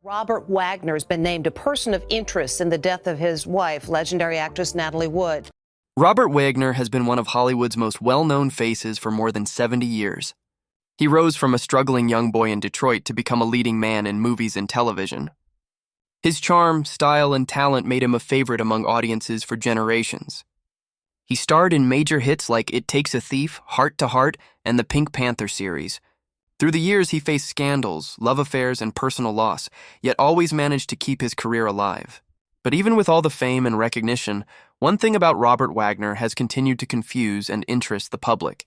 Robert Wagner has been named a person of interest in the death of his wife, legendary actress Natalie Wood. Robert Wagner has been one of Hollywood's most well-known faces for more than 70 years. He rose from a struggling young boy in Detroit to become a leading man in movies and television. His charm, style, and talent made him a favorite among audiences for generations. He starred in major hits like It Takes a Thief, Heart to Heart, and the Pink Panther series. Through the years, he faced scandals, love affairs, and personal loss, yet always managed to keep his career alive. But even with all the fame and recognition, one thing about Robert Wagner has continued to confuse and interest the public: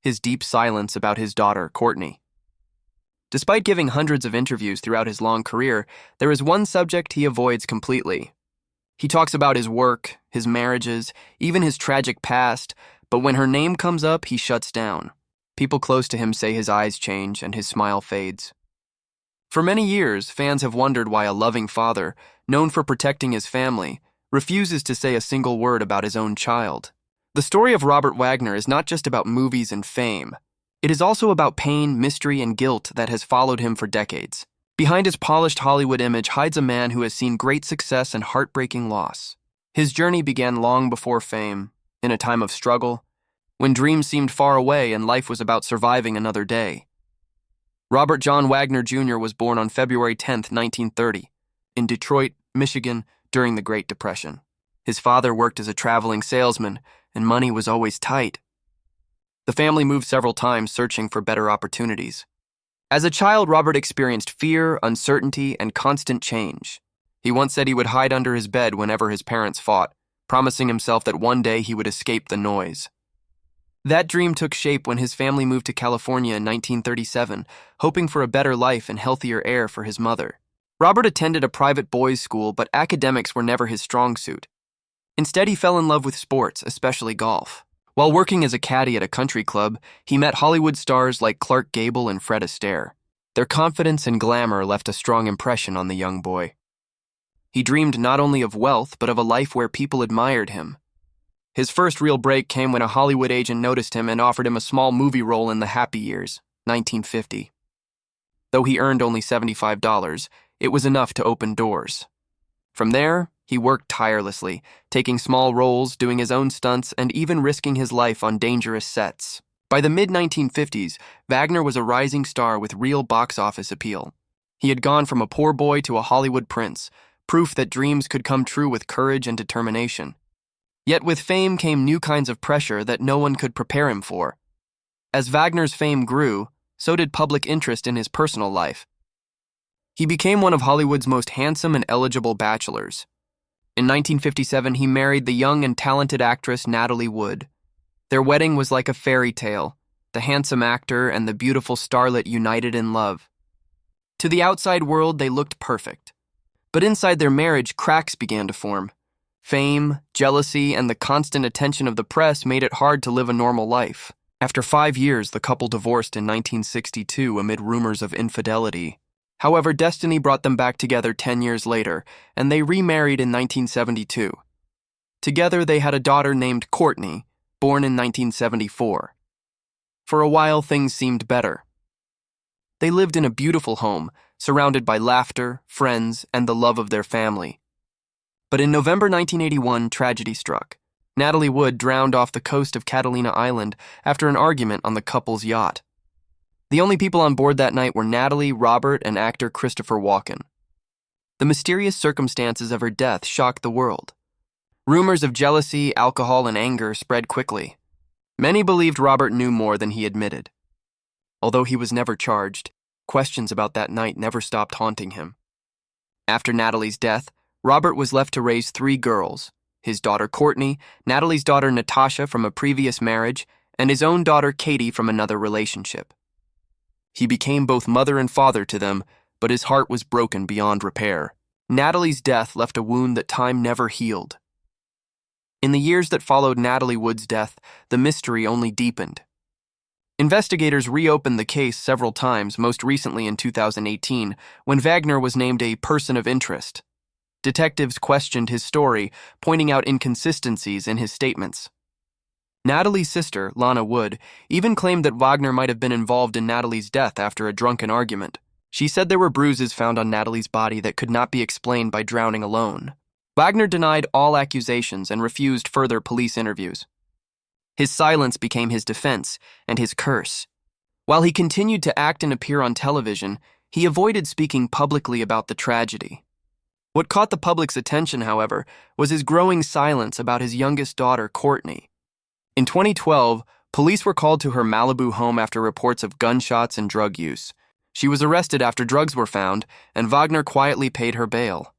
his deep silence about his daughter, Courtney. Despite giving hundreds of interviews throughout his long career, there is one subject he avoids completely. He talks about his work, his marriages, even his tragic past, but when her name comes up, he shuts down. People close to him say his eyes change and his smile fades. For many years, fans have wondered why a loving father, known for protecting his family, refuses to say a single word about his own child. The story of Robert Wagner is not just about movies and fame. It is also about pain, mystery, and guilt that has followed him for decades. Behind his polished Hollywood image hides a man who has seen great success and heartbreaking loss. His journey began long before fame, in a time of struggle, when dreams seemed far away and life was about surviving another day. Robert John Wagner Jr. was born on February 10, 1930, in Detroit, Michigan, during the Great Depression. His father worked as a traveling salesman, and money was always tight. The family moved several times searching for better opportunities. As a child, Robert experienced fear, uncertainty, and constant change. He once said he would hide under his bed whenever his parents fought, promising himself that one day he would escape the noise. That dream took shape when his family moved to California in 1937, hoping for a better life and healthier air for his mother. Robert attended a private boys' school, but academics were never his strong suit. Instead, he fell in love with sports, especially golf. While working as a caddy at a country club, he met Hollywood stars like Clark Gable and Fred Astaire. Their confidence and glamour left a strong impression on the young boy. He dreamed not only of wealth, but of a life where people admired him. His first real break came when a Hollywood agent noticed him and offered him a small movie role in The Happy Years, 1950. Though he earned only $75, it was enough to open doors. From there, he worked tirelessly, taking small roles, doing his own stunts, and even risking his life on dangerous sets. By the mid-1950s, Wagner was a rising star with real box office appeal. He had gone from a poor boy to a Hollywood prince, proof that dreams could come true with courage and determination. Yet with fame came new kinds of pressure that no one could prepare him for. As Wagner's fame grew, so did public interest in his personal life. He became one of Hollywood's most handsome and eligible bachelors. In 1957, he married the young and talented actress Natalie Wood. Their wedding was like a fairy tale, the handsome actor and the beautiful starlet united in love. To the outside world, they looked perfect. But inside their marriage, cracks began to form. Fame, jealousy, and the constant attention of the press made it hard to live a normal life. After 5 years, the couple divorced in 1962 amid rumors of infidelity. However, destiny brought them back together 10 years later, and they remarried in 1972. Together, they had a daughter named Courtney, born in 1974. For a while, things seemed better. They lived in a beautiful home, surrounded by laughter, friends, and the love of their family. But in November 1981, tragedy struck. Natalie Wood drowned off the coast of Catalina Island after an argument on the couple's yacht. The only people on board that night were Natalie, Robert, and actor Christopher Walken. The mysterious circumstances of her death shocked the world. Rumors of jealousy, alcohol, and anger spread quickly. Many believed Robert knew more than he admitted. Although he was never charged, questions about that night never stopped haunting him. After Natalie's death, Robert was left to raise 3 girls: his daughter Courtney, Natalie's daughter Natasha from a previous marriage, and his own daughter Katie from another relationship. He became both mother and father to them, but his heart was broken beyond repair. Natalie's death left a wound that time never healed. In the years that followed Natalie Wood's death, the mystery only deepened. Investigators reopened the case several times, most recently in 2018, when Wagner was named a person of interest. Detectives questioned his story, pointing out inconsistencies in his statements. Natalie's sister, Lana Wood, even claimed that Wagner might have been involved in Natalie's death after a drunken argument. She said there were bruises found on Natalie's body that could not be explained by drowning alone. Wagner denied all accusations and refused further police interviews. His silence became his defense and his curse. While he continued to act and appear on television, he avoided speaking publicly about the tragedy. What caught the public's attention, however, was his growing silence about his youngest daughter, Courtney. In 2012, police were called to her Malibu home after reports of gunshots and drug use. She was arrested after drugs were found, and Wagner quietly paid her bail.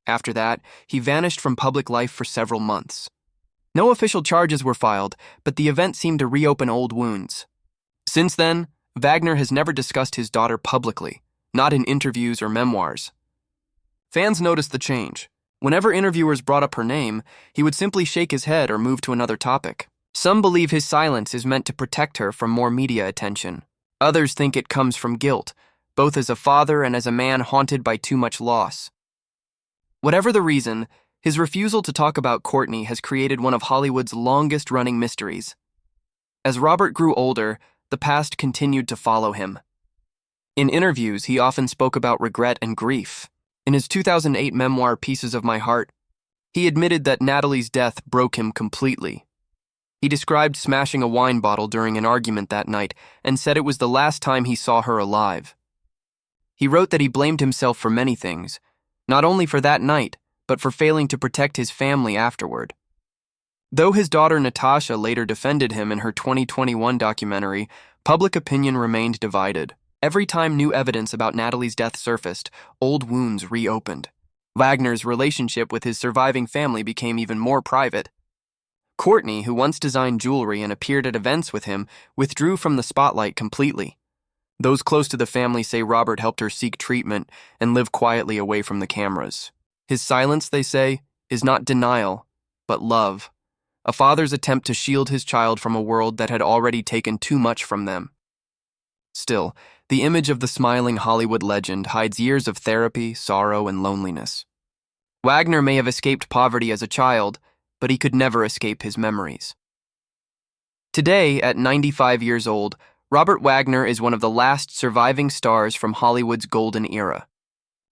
After that, he vanished from public life for several months. No official charges were filed, but the event seemed to reopen old wounds. Since then, Wagner has never discussed his daughter publicly, not in interviews or memoirs. Fans noticed the change. Whenever interviewers brought up her name, he would simply shake his head or move to another topic. Some believe his silence is meant to protect her from more media attention. Others think it comes from guilt, both as a father and as a man haunted by too much loss. Whatever the reason, his refusal to talk about Courtney has created one of Hollywood's longest-running mysteries. As Robert grew older, the past continued to follow him. In interviews, he often spoke about regret and grief. In his 2008 memoir, Pieces of My Heart, he admitted that Natalie's death broke him completely. He described smashing a wine bottle during an argument that night and said it was the last time he saw her alive. He wrote that he blamed himself for many things, not only for that night, but for failing to protect his family afterward. Though his daughter Natasha later defended him in her 2021 documentary, public opinion remained divided. Every time new evidence about Natalie's death surfaced, old wounds reopened. Wagner's relationship with his surviving family became even more private. Courtney, who once designed jewelry and appeared at events with him, withdrew from the spotlight completely. Those close to the family say Robert helped her seek treatment and live quietly away from the cameras. His silence, they say, is not denial, but love. A father's attempt to shield his child from a world that had already taken too much from them. Still, the image of the smiling Hollywood legend hides years of therapy, sorrow, and loneliness. Wagner may have escaped poverty as a child, but he could never escape his memories. Today, at 95 years old, Robert Wagner is one of the last surviving stars from Hollywood's golden era.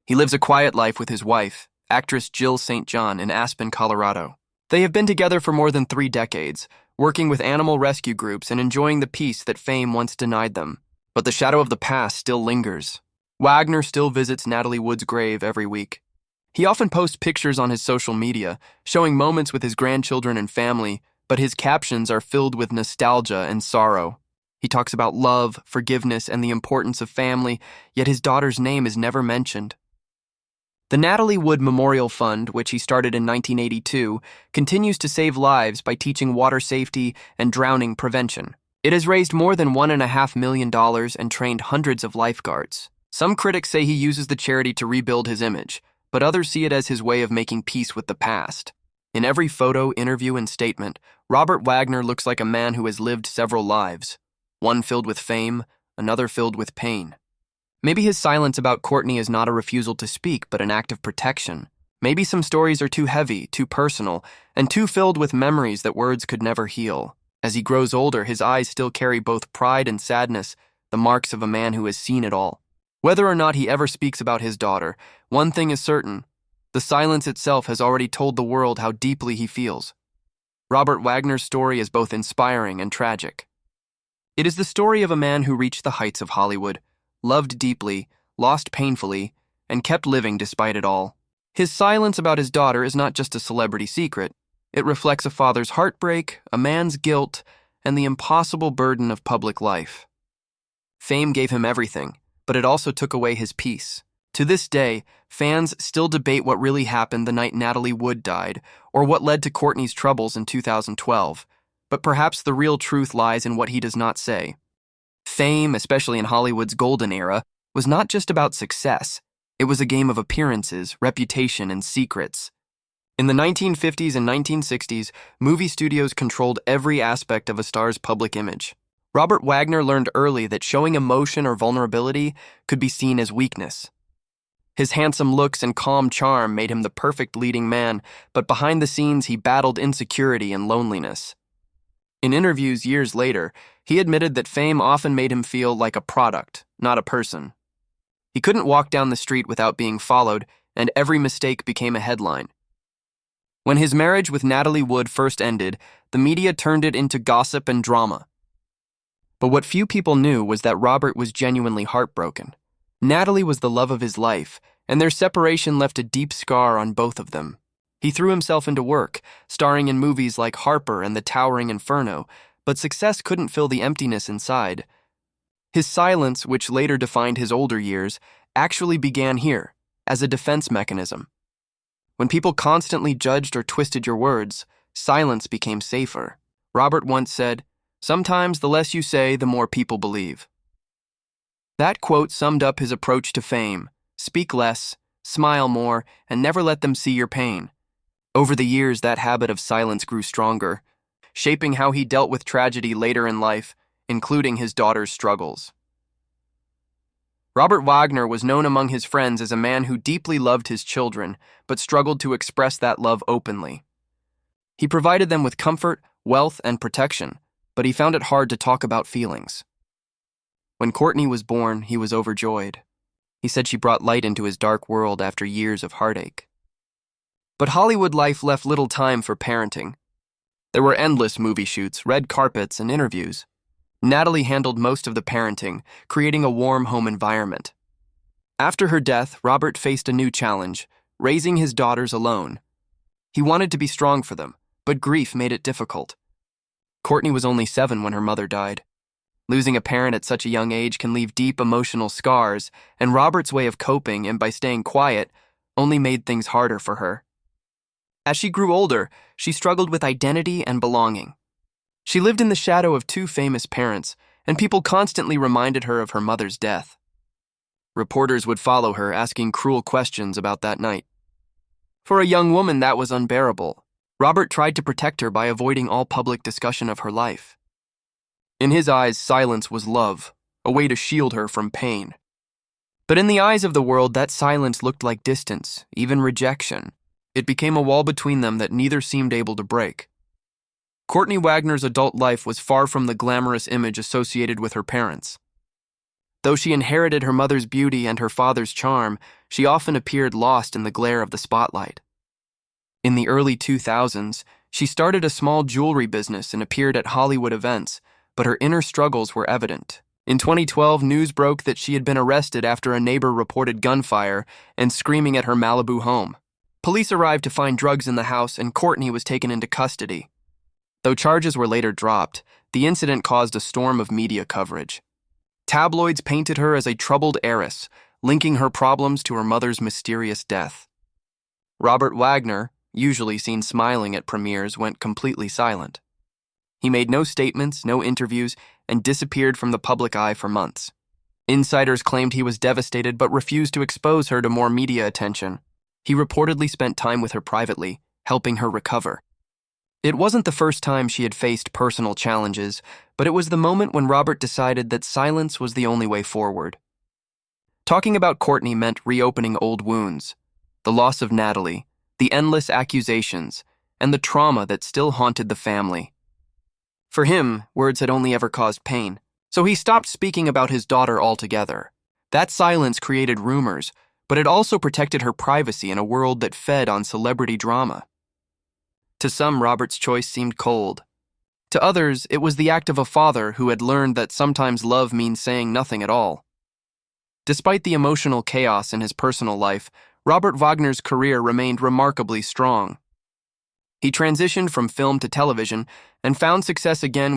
He lives a quiet life with his wife, actress Jill St. John, in Aspen, Colorado. They have been together for more than 3 decades, working with animal rescue groups and enjoying the peace that fame once denied them. But the shadow of the past still lingers. Wagner still visits Natalie Wood's grave every week. He often posts pictures on his social media, showing moments with his grandchildren and family, but his captions are filled with nostalgia and sorrow. He talks about love, forgiveness, and the importance of family, yet his daughter's name is never mentioned. The Natalie Wood Memorial Fund, which he started in 1982, continues to save lives by teaching water safety and drowning prevention. It has raised more than $1.5 million and trained hundreds of lifeguards. Some critics say he uses the charity to rebuild his image, but others see it as his way of making peace with the past. In every photo, interview, and statement, Robert Wagner looks like a man who has lived several lives, one filled with fame, another filled with pain. Maybe his silence about Courtney is not a refusal to speak, but an act of protection. Maybe some stories are too heavy, too personal, and too filled with memories that words could never heal. As he grows older, his eyes still carry both pride and sadness, the marks of a man who has seen it all. Whether or not he ever speaks about his daughter, one thing is certain: the silence itself has already told the world how deeply he feels. Robert Wagner's story is both inspiring and tragic. It is the story of a man who reached the heights of Hollywood, loved deeply, lost painfully, and kept living despite it all. His silence about his daughter is not just a celebrity secret. It reflects a father's heartbreak, a man's guilt, and the impossible burden of public life. Fame gave him everything, but it also took away his peace. To this day, fans still debate what really happened the night Natalie Wood died, or what led to Courtney's troubles in 2012. But perhaps the real truth lies in what he does not say. Fame, especially in Hollywood's golden era, was not just about success. It was a game of appearances, reputation, and secrets. In the 1950s and 1960s, movie studios controlled every aspect of a star's public image. Robert Wagner learned early that showing emotion or vulnerability could be seen as weakness. His handsome looks and calm charm made him the perfect leading man, but behind the scenes he battled insecurity and loneliness. In interviews years later, he admitted that fame often made him feel like a product, not a person. He couldn't walk down the street without being followed, and every mistake became a headline. When his marriage with Natalie Wood first ended, the media turned it into gossip and drama. But what few people knew was that Robert was genuinely heartbroken. Natalie was the love of his life, and their separation left a deep scar on both of them. He threw himself into work, starring in movies like Harper and The Towering Inferno, but success couldn't fill the emptiness inside. His silence, which later defined his older years, actually began here, as a defense mechanism. When people constantly judged or twisted your words, silence became safer. Robert once said, "Sometimes the less you say, the more people believe." That quote summed up his approach to fame: speak less, smile more, and never let them see your pain. Over the years, that habit of silence grew stronger, shaping how he dealt with tragedy later in life, including his daughter's struggles. Robert Wagner was known among his friends as a man who deeply loved his children, but struggled to express that love openly. He provided them with comfort, wealth, and protection, but he found it hard to talk about feelings. When Courtney was born, he was overjoyed. He said she brought light into his dark world after years of heartache. But Hollywood life left little time for parenting. There were endless movie shoots, red carpets, and interviews. Natalie handled most of the parenting, creating a warm home environment. After her death, Robert faced a new challenge: raising his daughters alone. He wanted to be strong for them, but grief made it difficult. Courtney was only 7 when her mother died. Losing a parent at such a young age can leave deep emotional scars, and Robert's way of coping, and by staying quiet, only made things harder for her. As she grew older, she struggled with identity and belonging. She lived in the shadow of 2 famous parents, and people constantly reminded her of her mother's death. Reporters would follow her, asking cruel questions about that night. For a young woman, that was unbearable. Robert tried to protect her by avoiding all public discussion of her life. In his eyes, silence was love, a way to shield her from pain. But in the eyes of the world, that silence looked like distance, even rejection. It became a wall between them that neither seemed able to break. Courtney Wagner's adult life was far from the glamorous image associated with her parents. Though she inherited her mother's beauty and her father's charm, she often appeared lost in the glare of the spotlight. In the early 2000s, she started a small jewelry business and appeared at Hollywood events, but her inner struggles were evident. In 2012, news broke that she had been arrested after a neighbor reported gunfire and screaming at her Malibu home. Police arrived to find drugs in the house, and Courtney was taken into custody. Though charges were later dropped, the incident caused a storm of media coverage. Tabloids painted her as a troubled heiress, linking her problems to her mother's mysterious death. Robert Wagner, usually seen smiling at premieres, went completely silent. He made no statements, no interviews, and disappeared from the public eye for months. Insiders claimed he was devastated but refused to expose her to more media attention. He reportedly spent time with her privately, helping her recover. It wasn't the first time she had faced personal challenges, but it was the moment when Robert decided that silence was the only way forward. Talking about Courtney meant reopening old wounds: the loss of Natalie, the endless accusations, and the trauma that still haunted the family. For him, words had only ever caused pain, so he stopped speaking about his daughter altogether. That silence created rumors, but it also protected her privacy in a world that fed on celebrity drama. To some, Robert's choice seemed cold. To others, it was the act of a father who had learned that sometimes love means saying nothing at all. Despite the emotional chaos in his personal life, Robert Wagner's career remained remarkably strong. He transitioned from film to television and found success again